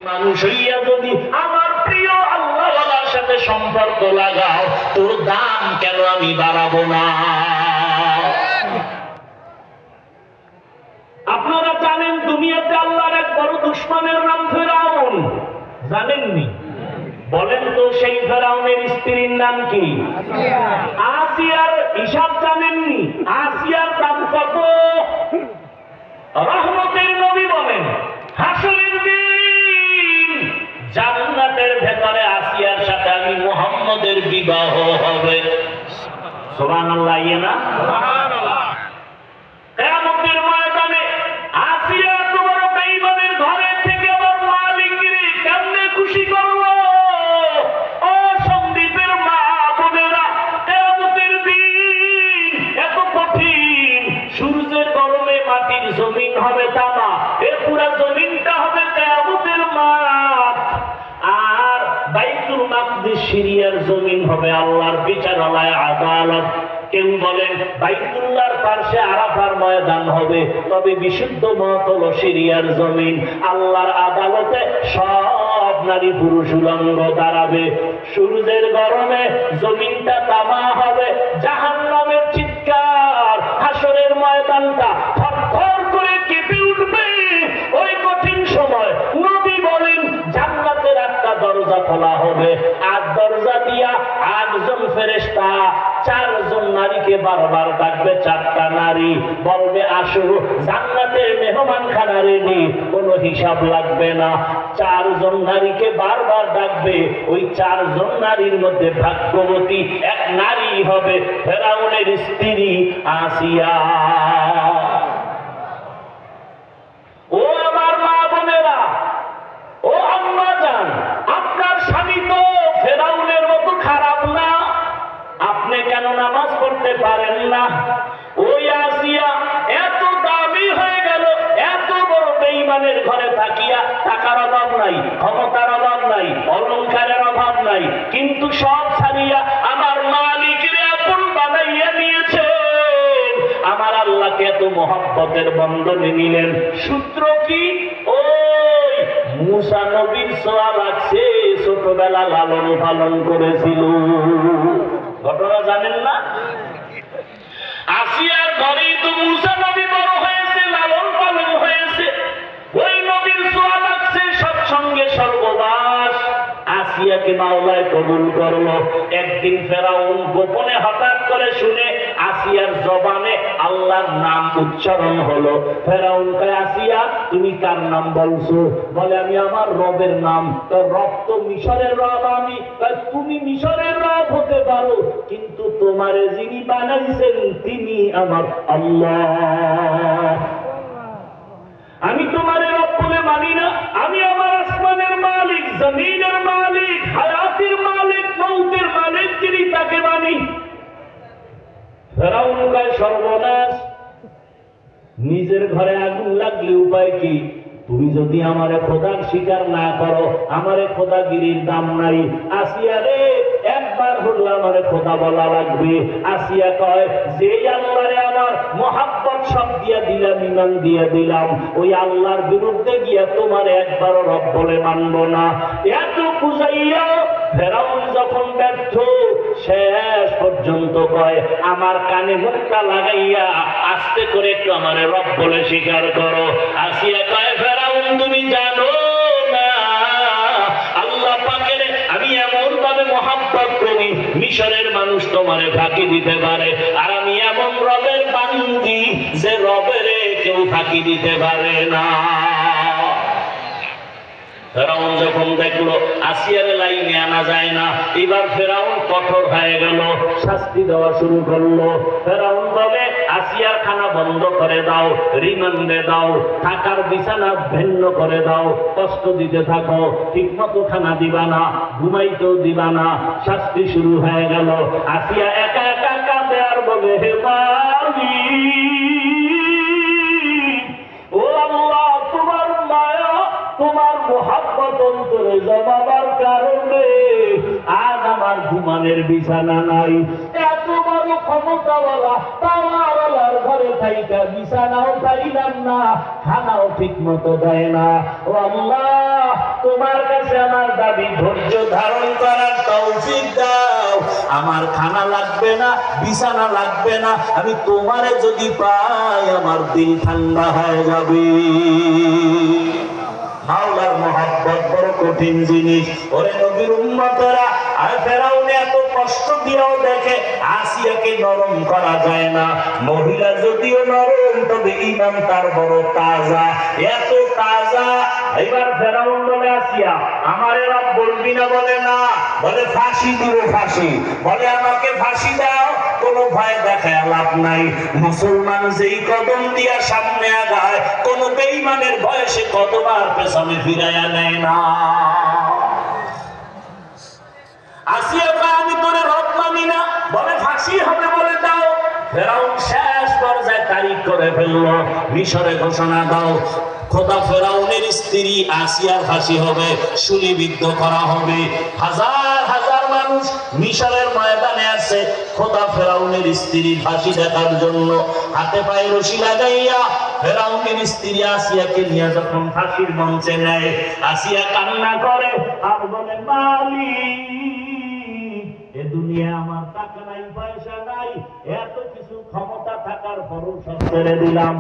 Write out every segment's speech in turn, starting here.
মানুষ হইয়া যদি আমার প্রিয় আল্লাহওয়ালার সাথে সম্পর্ক লাগাও, তোর দাম কেন আমি বাড়াবো না? আপনারা জানেন দুনিয়াতে আল্লাহর এক বড় দুশমনের নাম ফেরাউন, জানেননি? বলেন তো সেই ফেরাউনের স্ত্রীর নাম কি? আসিয়ার হিসাব জানেননি? আসিয়ার দাম কত? রহমতের নবী বলেন হাসরের দিন জান্নাতের ভেতরে আসিয়ার সাথে আমি মুহাম্মদের বিবাহ হবে। সুবহানাল্লাহ। না কিয়ামতের ময়দানে আসিয়া তোমার বেঈমানের ঘরে থেকে আবার মালিকরে কেমনে খুশি করলো? ও সন্দীপের মা বোনেরা, কিয়ামতের দিন এত কঠিন, সূর্যের গরমে মাটির জমিন হবে তামা, এর পুরা জমিনটা হবে কিয়ামতের মাঠ, আর বাইতুল মাকদিস সিরিয়ার জমিন হবে আল্লাহর বিচারালয় আদালত। কেউ বলেন বাইতুল্লাহর পাশে আরাফার ময়দান হবে, তবে বিশুদ্ধ মত হলো সিরিয়ার জমিন। আল্লাহর আদালতে সব নারী পুরুষ উলঙ্গ দাঁড়াবে, সূর্যের গরমে জমিনটা তামা হবে, জাহান্নামের চিৎকার, হাসরের ময়দানটা থরথর করে কেঁপে উঠবে। ওই কঠিন সময় নবী বলেন জান্নাতের একটা দরজা খোলা হবে, আর দরজা দিয়া 8 জন ফেরেশতা 4 জন নারীকে বারবার ডাকবে। 4টা নারী বলবে আসো, জান্নাতের মেহমান খানা রেডি, কোনো হিসাব লাগবে না। 4 জন নারীকে বারবার ডাকবে। ওই 4 জন নারীর মধ্যে ভাগ্যবতী এক নারী হবে ফেরাউনের স্ত্রী আসিয়া। ও আমার মা বোনেরা, ও আম্মা জান, আপনার স্বামী তো ফেরাউনের মতো খারাপ না, আপনি কেন নামাজ পড়তে পারেন না? ওই আসিয়া এত দামি হয়ে গেল, এত বড় বেঈমানের ঘরে থাকিয়া টাকার অভাব নাই, ক্ষমতার অভাব নাই, অলংকারের অভাব নাই, কিন্তু সব ছাড়িয়া আমার মালিকের আপন বানাইয়া নিয়েছে। আমার আল্লাহকে এত মহব্বতের বন্ধনে নিলেন। সূত্র কি? ওই মুসা নবীর ছোঁয়া লাগছে, ছোটবেলা লালন পালন করেছিল, ঘটনা জানেন না? আসিয়ার ঘরেই তো মুসা নবী বড় হয়েছে, লালন পালন হয়েছে, ওই নবীর ছোঁয়া লাগছে সৎসঙ্গে সর্বদাস। আসিয়াকে মাওলায় কবুল করলো। একদিন ফেরাউন গোপনে হঠাৎ করে শুনে আসিয়ার জবানে আল্লাহর নাম উচ্চারণ হলো। ফেরাউন কয় আসিয়া তুমি কার নাম বলছো? বলে আমি আমার রবের নাম। তো রব তো মিশরের রব, আমি তুমি মিশরের রব হতে পারো, কিন্তু তোমারে যিনি বানাইছেন তিনি আমার আল্লাহ। আমি তোমারে রব বলে মানি না, আমি আমার আসমানের মালিক, জমিনের মালিক, হায়াতের মালিক, মৌতের মালিক যিনি তাকে মানি। ফেরাউন কয় সর্বনাশ, নিজের ঘরে আগুন লাগলে উপায় কি? তুমি যদি আমারে খোদার স্বীকার না করো, আমারে খোদাগিরির দাম নাই। আসিয়া রে, একবার হলো আমারে খোদা বলা লাগবে। আসিয়া কয় যে আল্লাহরে আমার মহাব্বত সব দিয়া দিলাম, ইমান দিয়া দিলাম, ওই আল্লাহর বিরুদ্ধে গিয়া তোমারে একবারও রব বলে মানব না। এত বুঝাইয়া ফেরাউন যখন ব্যর্থ, শেষ পর্যন্ত কয় আমার কানে মুক্তা লাগাইয়া আস্তে করে একটু আমারে রব বলে স্বীকার করো। আসিয়া কয় ফেরাউন তুমি জানো না আল্লাহ পাকের আমি এমন ভাবে মহাব্বত করি, মিশরের মানুষ তোমারে ফাঁকি দিতে পারে, আর আমি এমন রবের বান্দি যে রবের কেউ ফাঁকি দিতে পারে না। ফেরাউন যখন দেখলো আসিয়ার লাইনে আনা যায় না, এবার ফেরাউন কঠোর হয়ে গেল, শাস্তি দেওয়া শুরু করলো। ফেরাউন বলে আসিয়ার খানা বন্ধ করে দাও, রিমান্ডে দাও, থাকার বিছানা ভিন্ন করে দাও, কষ্ট দিতে থাকো, ঠিক মতো খানা দিবা না, ঘুমাইতেও দিবা না। শাস্তি শুরু হয়ে গেল। আসিয়া একা একা কাঁদে আর বলে হে মালিক, ও আল্লাহ তোমার মায়া, তোমার মহাব্বত অন্তরে জমাবার কারণে আজ আমার ঘুমানের বিছানা নাই। এত বড় ক্ষমতাওয়ালা পাওয়ারওয়ালার ঘরে থাইকা বিছানাও পাইলাম না, খানাও ঠিক মতো দেয় না। ও আল্লাহ তোমার কাছে আমার দাবি ধৈর্য ধারণ করার তৌফিক দাও। আমার খানা লাগবে না, বিছানা লাগবে না, আমি তোমারে যদি পাই আমার দিল ঠান্ডা হয়ে যাবে। মাওলার মহব্বত বড় কঠিন জিনিস। ওরে নবীর উম্মতেরা, আর ফেরাউন এত কষ্ট দিয়েও দেখে আসিয়াকে নরম করা যায় না। মহিলা যদিও নরম, তবে ঈমান তার বড় তাজা, এত তাজা। এবার ফেরাউন বলে, আসিয়া আমারে রব বলবি না? বলে না, বলে ফাঁসি দিব, ফাঁসি। বলে আমাকে ফাঁসি দাও, কোনো ভয় দেখায় লাভ নাই। মুসলমান যেই কদম দিয়া সামনে আগায়, কোন বেঈমানের ভয়ে সে কদম আর পেছনে ফিরাইয়া নেয় না। আসিয়া কয়, আমি তোরে রব মানি না। বলে ফাঁসি হবে, বলে দাও। ফেরাউন শেষ পর্যায়ে তারিখ করে ফেললো, মিশরে ঘোষণা দাও, খোদা ফেরাউনের স্ত্রী আসিয়ার ফাঁসি হবে, শুলিবিদ্ধ করা হবে। হাজার হাজার মানুষ মিশরের ময়দানে আছে খোদা ফেরাউনের স্ত্রীর ফাঁসি দেখার জন্য। হাতে পায়ে রশি লাগাইয়া ফেরাউনের স্ত্রী আসিয়াকে নিয়ে যখন ফাঁসির মঞ্চে নেয়, আসিয়া কান্না করে আর বলে, মালিক, এ দুনিয়া আমার টাকা নাই, পয়সা নাই, এত কিছু ক্ষমতা থাকার পরও সব ছেড়ে দিলাম।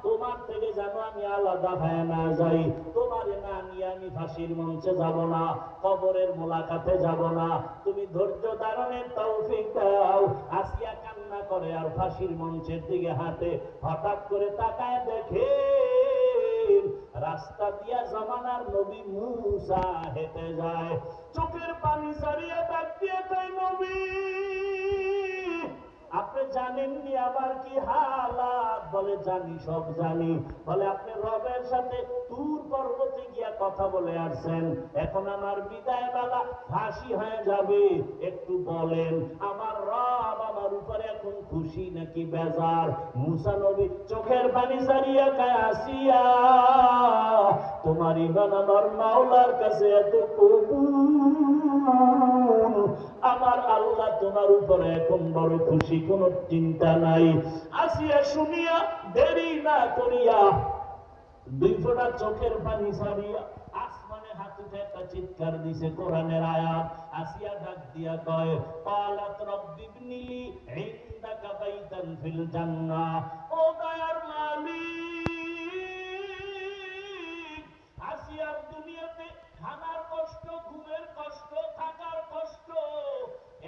তোমার থেকে যেন আমি আলাদা হয়ে না যাই, তোমারে না নিয়ে আমি ফাঁসির মঞ্চে যাব না, কবরের মোলাকাতে যাব না, তুমি ধৈর্য ধারণের তৌফিক দাও। আসিয়া কান্না করে আর ফাঁসির মঞ্চের দিকে হাঁটে। হঠাৎ করে তাকায় দেখে রাস্তা দিয়া জামানার নবী মুসা হেঁটে যায়। চোখের পানি ছাড়িয়ে ডাক দিয়ে কয়, নবী আপনি জানেননি আবার কি হালাত? বলে জানি, সব জানি। বলে আপনি রবের সাথে তুর পর্বতে গিয়া কথা বলে আসছেন, এখন আমার বিদায় বেলা ফাঁসি হয়ে যাবে, একটু বলেন আমার রব আমার উপরে এখন খুশি নাকি বেজার? মুসা নবী চোখের পানি ছাড়িয়া কয়, আসিয়া তোমার ইমান আমার মাওলার কাছে এত কবুল, আমার আল্লাহ তোমার উপরে এখন বড় খুশি, কোনো চিন্তা নাই। আসিয়া শুনিয়া দেরি না করিয়া দুই ফোঁটা চোখের পানি ছাড়িয়া আসমানে হাত উঠে একটা চিৎকার দিছে কোরআনের আয়াত। আসিয়া ডাক দিয়া কয়, ক্বালাত রাব্বি ইবনি লি ইনদাকা বাইতান ফিল জান্নাহ। ও দয়ার মালিক, আসিয়ার দুনিয়াতে খানার কষ্ট, ঘুমের কষ্ট, থাকার কষ্ট,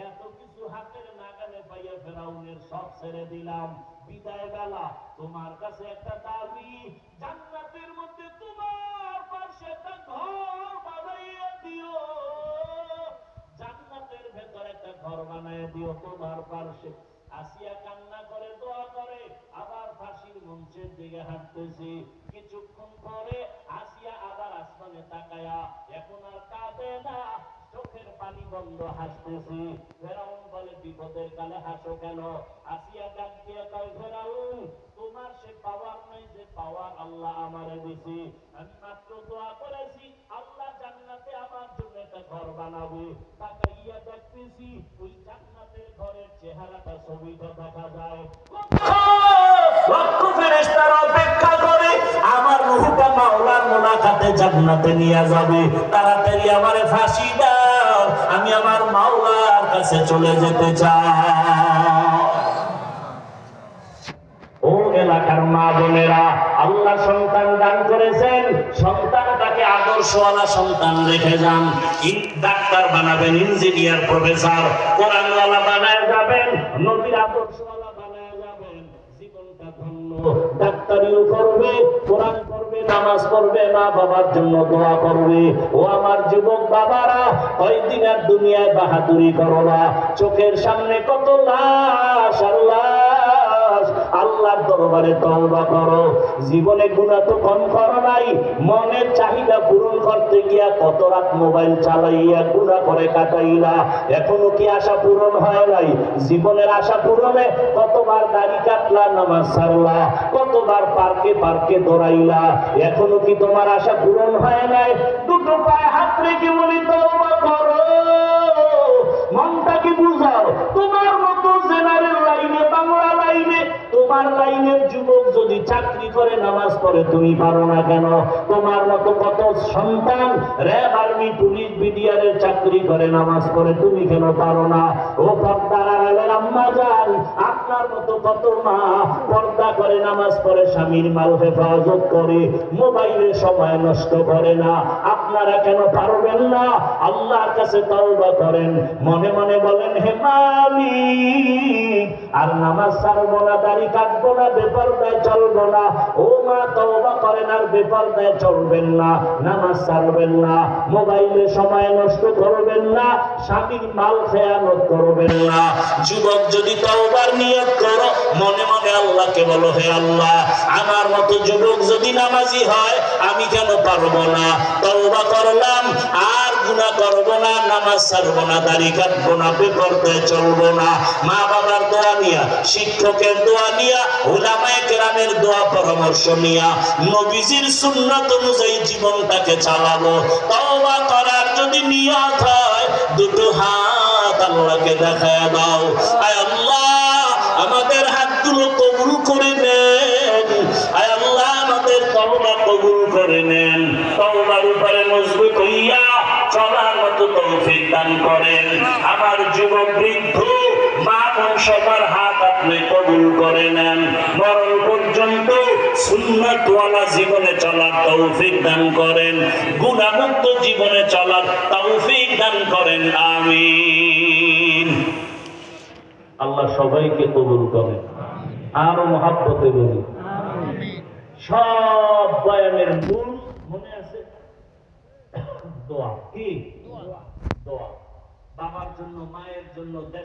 এত কিছু হাতের নাগালে পাইয়া ফেরাউনের সব ছেড়ে দিলাম। বিদায় বেলা তোমার কাছে একটা দাবি, জান্নাতের মধ্যে তোমার পাশে একটা ঘর বানাইয়া দিও, জান্নাতের ভেতর একটা ঘর বানাইয়া দিও তোমার পাশে। আসিয়া কান্না করে দোয়া করে, আবার ফাঁসির মঞ্চের দিকে হাঁটতেছি। কিছুক্ষণ পরে আসিয়া আবার আসমানে তাকায়া এখন আর কাঁদে না, চোখের পানি বন্ধ, হাসতেছি। ফেরাউন বলে, বিপদের কালে হাসো কেন? আসিয়া ডাক দিয়ে কয়, ফেরাউন তোমার সে পাওয়ার নাই যে পাওয়ার আল্লাহ আমারে দিছি। আমি মাত্র দোয়া করেছি আল্লাহ জান্নাতে আমার জন্য একটা ঘর বানাবে, তাকাইয়া দেখতেছি ওই জান্নাতের ঘরের চেহারাটা, ছবিটা দেখা যায়। লক্ষ ফেরেশতারা অপেক্ষা করে আমার রূহটা মাওলার মোলাকাতে জান্নাতে নিয়ে যাবে, তাড়াতাড়ি আমারে ফাঁসি দাও, আমি আমার মাওলার কাছে চলে যেতে চাই। ও এলাকার মা বোনেরা, আল্লাহ সন্তান দান করেছেন, সন্তানটাকে আদর্শওয়ালা সন্তান রেখে যান। ডাক্তার বানাবেন, ইঞ্জিনিয়ার, প্রফেসর, কোরআনওয়ালা বানায় যাবেন, নবীর আদর্শওয়ালা বানায় যাবেন, জীবনটা ধন্য। ডাক্তারিও করবে, কোরআন পড়বে, নামাজ পড়বে, মা বাবার জন্য দোয়া করবে। ও আমার যুবক বাবারা, কয়দিন আর দুনিয়ায় বাহাদুরি করো না। চোখের সামনে কত লাশ আর লাশ, আল্লাহর দরবারে তওবা করো। জীবনে গুনাহ তো কম করো নাই, মনের চাহিদা পূরণ করতে গিয়া কত রাত মোবাইল চালাইয়া গুনাহ করে কাটাইলা, এখনো কি আশা পূরণ হয় নাই? জীবনের আশা পূরণে কতবার দাড়ি কাটলা, নামাজ ছাড়লা, কতবার পার্কে পার্কে দৌড়াইলা, এখনো কি তোমার আশা পূরণ হয় নাই? দুটো পায়ে হাত রেখে বলি তওবা করো, মনটাকে বুঝাও। তোমার মতো জেনারেল লাইনে, বাংলা লাইনে, তোমার লাইনের যুবক যদি চাকরি করে নামাজ পড়ে তুমি পারো না কেন? তোমার মতো কত সন্তান র্যাব, আর্মি, পুলিশ, বিডিআরের চাকরি করে নামাজ পড়ে তুমি কেন পারো না? ও পর্দার আড়ালের আম্মা জান, আপনার মতো কত মা পর্দা করে নামাজ পড়ে, স্বামীর মাল হেফাজত করে, মোবাইলে সময় নষ্ট করে না, আপনারা কেন পারবেন না? আল্লাহর কাছে তওবা করেন, মনে মনে বলেন, হে মালিক, আর নামাজ ছাড়বো না, দাড়ি কাটবো না, বেপরদায় চলবো না। ও মা, তওবা করেন, আর বেপরদায় চলবেন না, নামাজ ছাড়বেন না, মোবাইলে সময় নষ্ট করবেন না, স্বামীর মাল খেয়ানত করবেন না। যুবক, যদি তওবার নিয়ত করো, মনে মনে আল্লাহকে বলো, হে আল্লাহ, আমার মতো যুবক যদি নামাজি হয়, আমি কেন পারবো না? তওবা করলাম, আর গুনাহ করবো না, নামাজ ছাড়বো না, দাড়ি কাটবো না, বেপরদায় চলবো না। মা বাবার দোয়া নিয়া, শিক্ষকের দোয়া নিয়া, উলামায়ে কেরামের দোয়া পরামর্শ নিয়া, নবীজির সুন্নাত অনুযায়ী জীবনটাকে চালাবো। তওবা করার যদি নিয়ত হয়, দুটো হাত আল্লাহকে দেখায় দাও। আয় আল্লাহ, আমাদের হাতগুলো কবুল করে নেন। আয় আল্লাহ, আমাদের তওবা কবুল করে নেন। তওবার উপরে মজবুত হইয়া চলার মতো তৌফিক দান করেন। আমার যুবক, বৃদ্ধ, মা বোন সবার হাত আপনি কবুল করে নেন। মরণ পর্যন্ত সুন্নাতওয়ালা জীবনে চলার তৌফিক দান করেন, গুনাহমুক্ত জীবনে চলার তৌফিক দান করেন। আমিন। আল্লাহ সবাইকে কবুল করেন। আরো মহাব্বতে বলি, সব বয়ানের মূল মনে আছে দোয়া। কি দোয়া? বাবার জন্য, মায়ের জন্য,